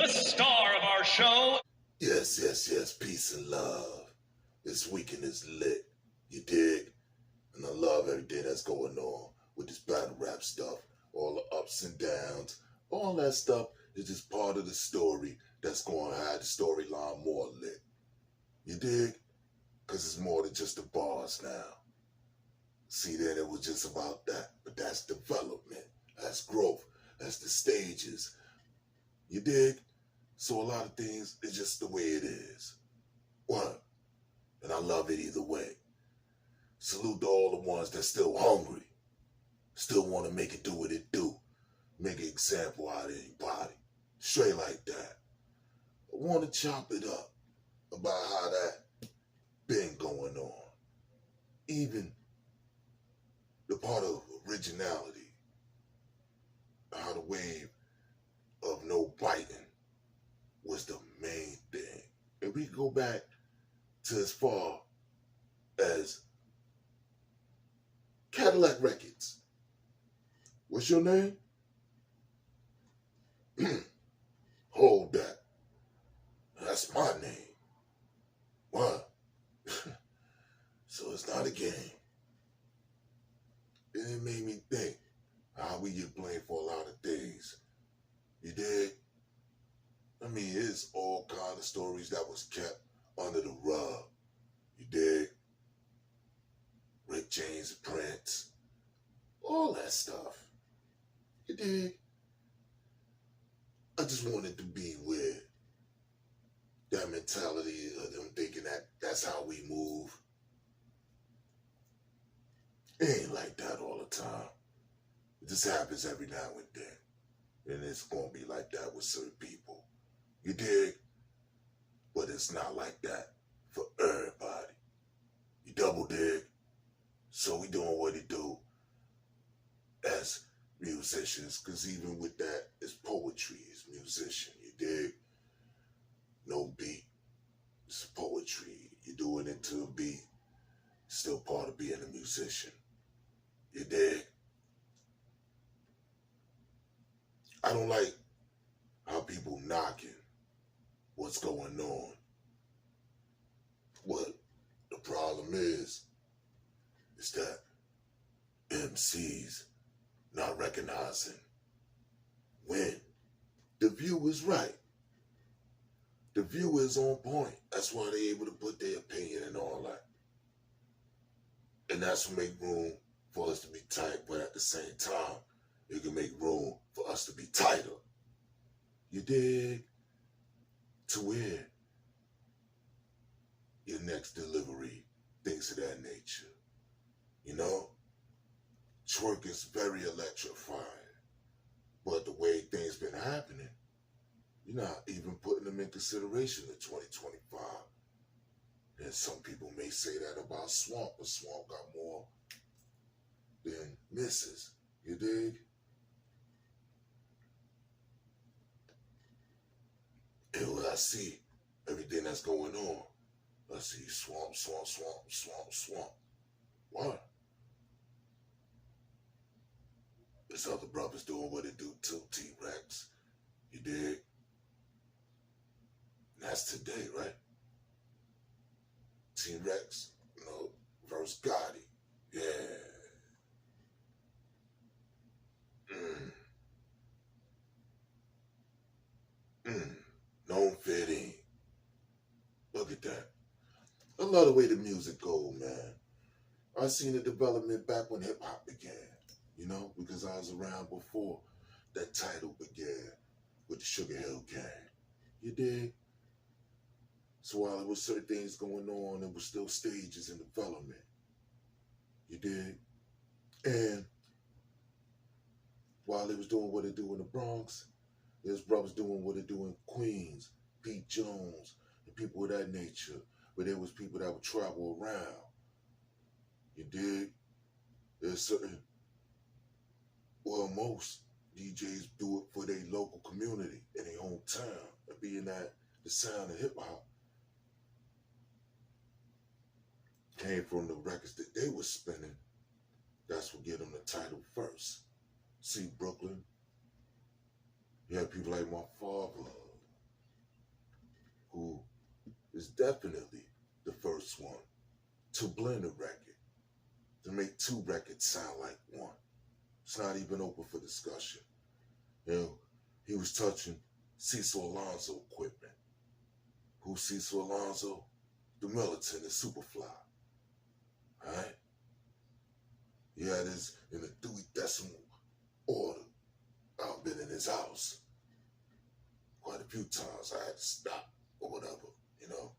the star of our show. Yes, yes, yes, peace and love. This weekend is lit, you dig? And I love everything that's going on with this battle rap stuff. All the ups and downs, all that stuff is just part of the story that's going to have the storyline more lit. You dig? Because it's more than just the bars now. See, then it was just about that, but that's development, that's growth, that's the stages. You dig? So a lot of things is just the way it is. What? And I love it either way. Salute to all the ones that's still hungry, still want to make it do what it do, make an example out of anybody, straight like that. I want to chop it up about how that been going on. Even the part of originality, how the wave of no biting was the main thing. And we go back to as far as Cadillac Records. What's your name? Hold that. That's my name. What? So it's not a game. And it made me think how we get blamed for a lot of things. You dig? I mean, it's all kind of stories that was kept under the rug. You dig? Rick James, Prince, all that stuff. You dig? I just wanted to be with that mentality of them thinking that that's how we move. It ain't like that all the time. It just happens every now and then. And it's going to be like that with certain people. You dig? But it's not like that for everybody. You double dig? So we doing what it do as musicians, because even with that, it's poetry, it's musician, you dig? No beat, it's poetry. You're doing it to a beat, still part of being a musician, you dig? I don't like how people knocking what's going on. What the problem is that MCs not recognizing when the view is right. The view is on point. That's why they're able to put their opinion and all that. And that's what make room for us to be tight, but at the same time, it can make room for us to be tighter. You dig? To where your next delivery, things of that nature. You know? Twerk is very electrifying. But the way things been happening, you're not even putting them in consideration in 2025. And some people may say that about Swamp, but Swamp got more than misses. You dig? And when I see everything that's going on, I see Swamp. What? There's other brothers doing what they do too, T-Rex. You dig? And that's today, right? T-Rex, versus Gotti. Yeah. Known fitting. Look at that. I love the way the music goes, man. I seen the development back when hip-hop began, because I was around before that title began with the Sugar Hill Gang. You dig? So while there was certain things going on, there was still stages in development. You dig? And while they was doing what they do in the Bronx, there's brothers doing what they do in Queens, Pete Jones, and people of that nature, where there was people that would travel around. You dig? There's certain, most DJs do it for their local community in their hometown, and being that the sound of hip-hop came from the records that they were spinning, that's what gave them the title first. See, Brooklyn, you had people like my father, is definitely the first one to blend a record, to make two records sound like one. It's not even open for discussion. You know, he was touching Cecil Alonso equipment. Who's Cecil Alonso? The militant and Superfly. Alright? He had his in a Dewey Decimal order. I've been in his house quite a few times. I had to stop or whatever, you know.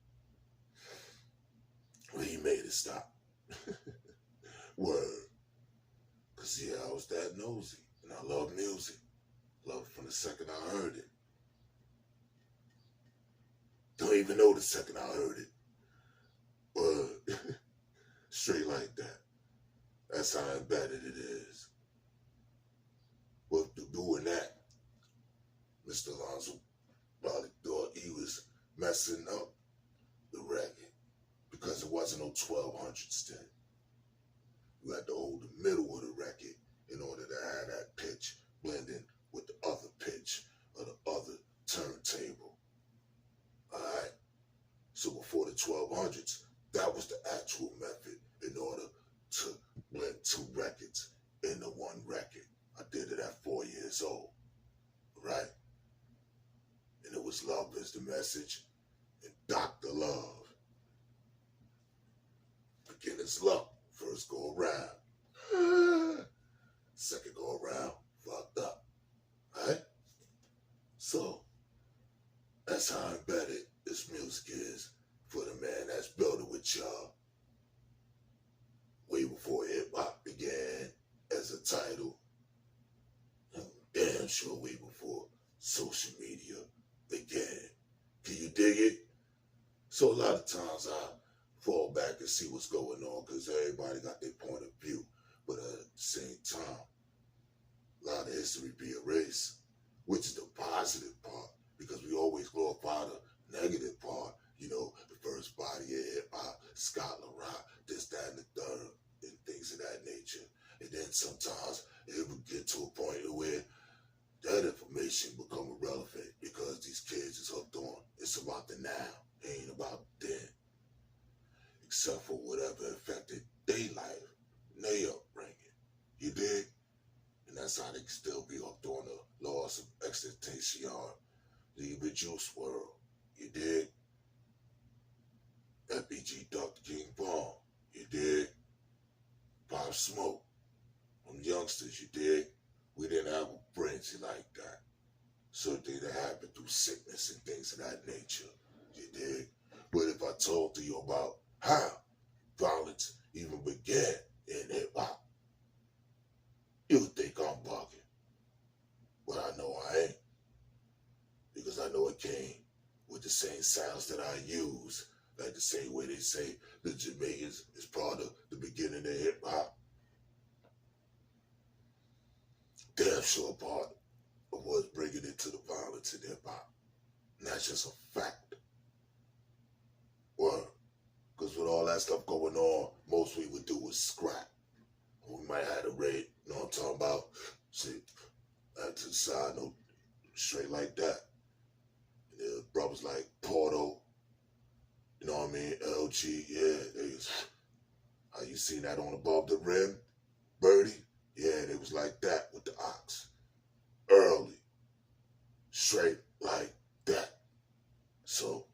Well, he made it stop. Word. Because, yeah, I was that nosy. And I love music. Loved it from the second I heard it. Don't even know the second I heard it. Word. Straight like that. That's how embedded it is. Well, doing that, Mr. Alonso probably thought he was messing up the record because it wasn't no 1200s then. You had to hold the middle of the record in order to have that pitch blending with the other pitch of the other turntable. Alright? So before the 1200s, that was the actual method in order to blend two records into one record. I did it at 4 years old. Right? And it was Love is the Message and Dr. Love. Beginner's luck. First go around. Second go around. Fucked up. Right? So, that's how embedded this music is for the man that's building with y'all. Way before hip-hop began as a title. Damn sure way before social media began. Can you dig it? So a lot of times I fall back and see what's going on because everybody got their point of view. But at the same time, a lot of history be erased, which is the positive part because we always glorify the negative part. You know, the first body of hip-hop, Scotland rock, this, that, and the third, and things of that nature. And then sometimes it would get to a point where that information become irrelevant because these kids is hooked on. It's about the now. It ain't about then. Except for whatever affected their life, their upbringing. You dig? And that's how they can still be hooked on the laws of excitation, leave a juice world. You dig? FBG Dr. King Bomb. You dig? Pop Smoke. Them youngsters, you dig? We didn't have a frenzy like that. Certain that happened through sickness and things of that nature. You dig? But if I told you about how violence even began in hip-hop, you would think I'm bugging. But I know I ain't. Because I know it came with the same sounds that I use. Like the same way they say the Jamaicans is part of the beginning of hip-hop. Damn sure part of what's bringing it to the violence in hip-hop. And that's just a fact. Word. Because with all that stuff going on, most we would do was scrap. We might have a raid, you know what I'm talking about? See, that to the side, no, straight like that. And the brothers like Porto, you know what I mean? LG, yeah, they was, how you seen that on Above the Rim? Birdie? Yeah, they was like that with the ox. Early. Straight like that. So,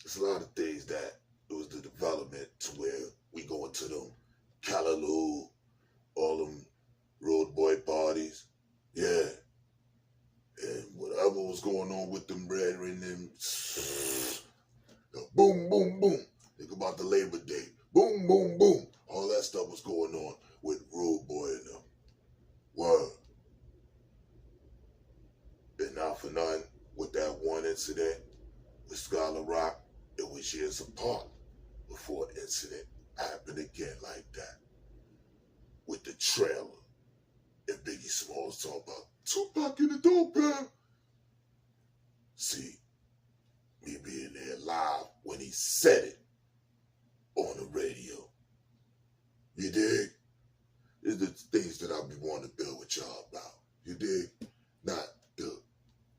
it's a lot of things that it was the development to where we go into them Callaloo, all them road boy parties. Yeah. And whatever was going on with them brethren, them boom, boom, boom. Think about the Labor Day. Boom, boom, boom. All that stuff was going on with road boy and them. Word. And not for nothing, with that one incident with Scholar Rock, it was years apart before an incident happened again like that. With the trailer. And Biggie Smalls talking about Tupac in the dope pound. See, me being there live when he said it on the radio. You dig? It's the things that I be wanting to build with y'all about. You dig? Not the,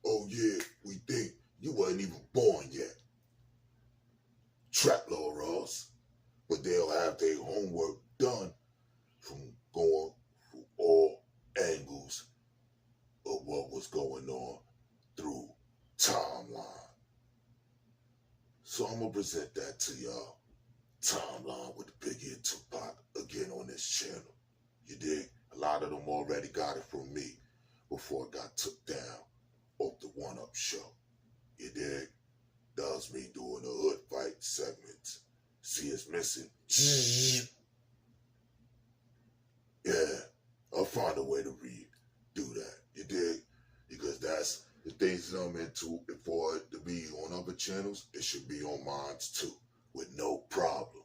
oh yeah, we think you wasn't even born yet. So I'm gonna present that to y'all. Timeline with the Biggie and Tupac again on this channel. You dig? A lot of them already got it from me before it got took down off the One Up show. You dig? That was me doing the hood fight segments. See, it's missing. Yeah, I'll find a way to do that. You dig? Because that's the things that I'm into. For it to be on other channels, it should be on mine too. With no problem.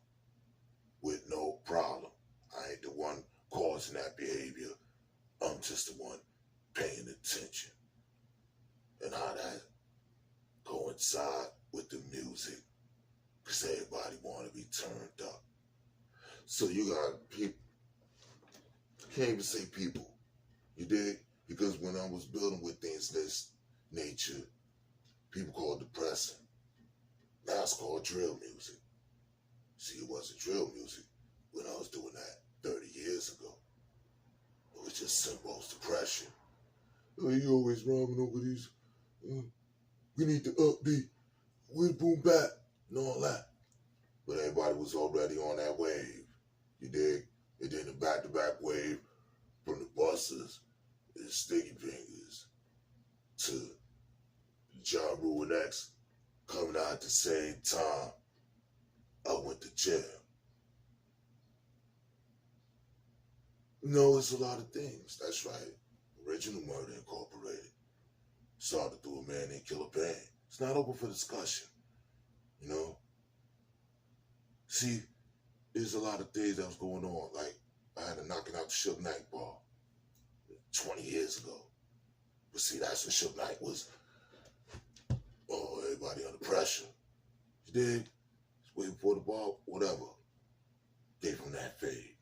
With no problem. I ain't the one causing that behavior. I'm just the one paying attention. And how that coincide with the music. Because everybody want to be turned up. So you got people. Can't even say people. You dig? Because when I was building with things this nature, people call it depressing. Now it's called drill music. See, it wasn't drill music when I was doing that 30 years ago. It was just SINBO's depression. Oh, you always rhyming over these. We need the upbeat, with boom bap, and all that. But everybody was already on that wave. You dig? And then the back-to-back wave from the Busters and Sticky Fingers to Ja Rule and X coming out at the same time. I went to jail. No, it's a lot of things. That's right. Original Murder Incorporated. Started through a man named Killer Bang. It's not open for discussion. You know? See, there's a lot of things that was going on. Like, I had to knocking out the Suge Knight ball 20 years ago. But see, that's when Suge Knight was, everybody under pressure. You dig? Just waiting for the ball, whatever. Gave him that fade.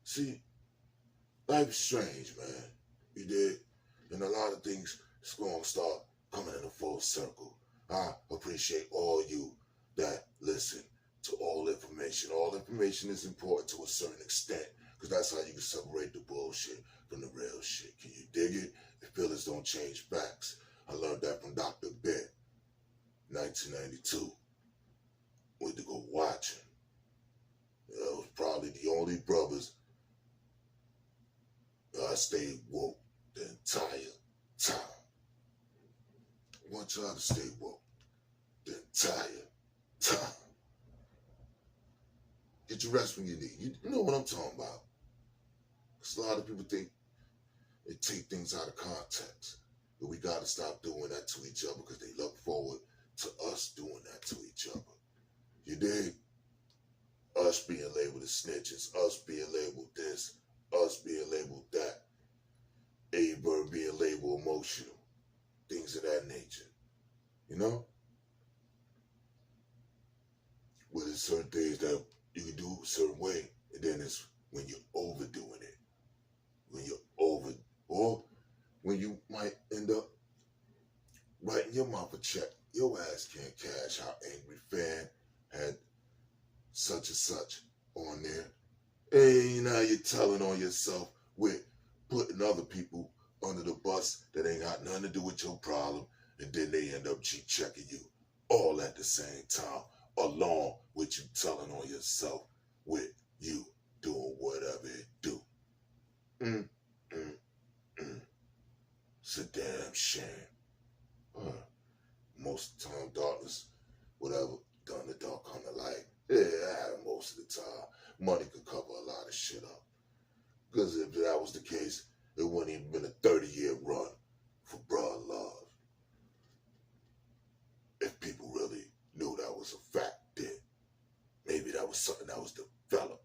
See, life is strange, man. You dig? And a lot of things is going to start coming in a full circle. I appreciate all you that listen to all information. All information is important to a certain extent because that's how you can separate the bullshit from the real shit. Can you dig it? If feelings don't change facts. I learned that from Dr. Bett, 1992. Went to go watch him. That was probably the only brothers I stayed woke the entire time. I want y'all to stay woke the entire time. Get your rest when you need. You know what I'm talking about. Because a lot of people think they take things out of context. But we got to stop doing that to each other because they look forward to us doing that to each other. You dig? Us being labeled as snitches, us being labeled this, us being labeled that, A-Bird being labeled emotional, things of that nature. You know? But there's certain things that you can do a certain way, and then it's when you're overdoing it. When you're or when you might end up writing your mouth a check. Your ass can't cash out. Angry Fan had such and such on there. Hey, now you're telling on yourself with putting other people under the bus that ain't got nothing to do with your problem, and then they end up G-checking you all at the same time, along with you telling on yourself with you doing whatever it do. It's a damn shame. Most of the time, darkness, whatever, done the dark come to light. Yeah, most of the time. Money could cover a lot of shit up. Because if that was the case, it wouldn't even been a 30-year run for Broad Love. If people really knew that was a fact, then maybe that was something that was developed.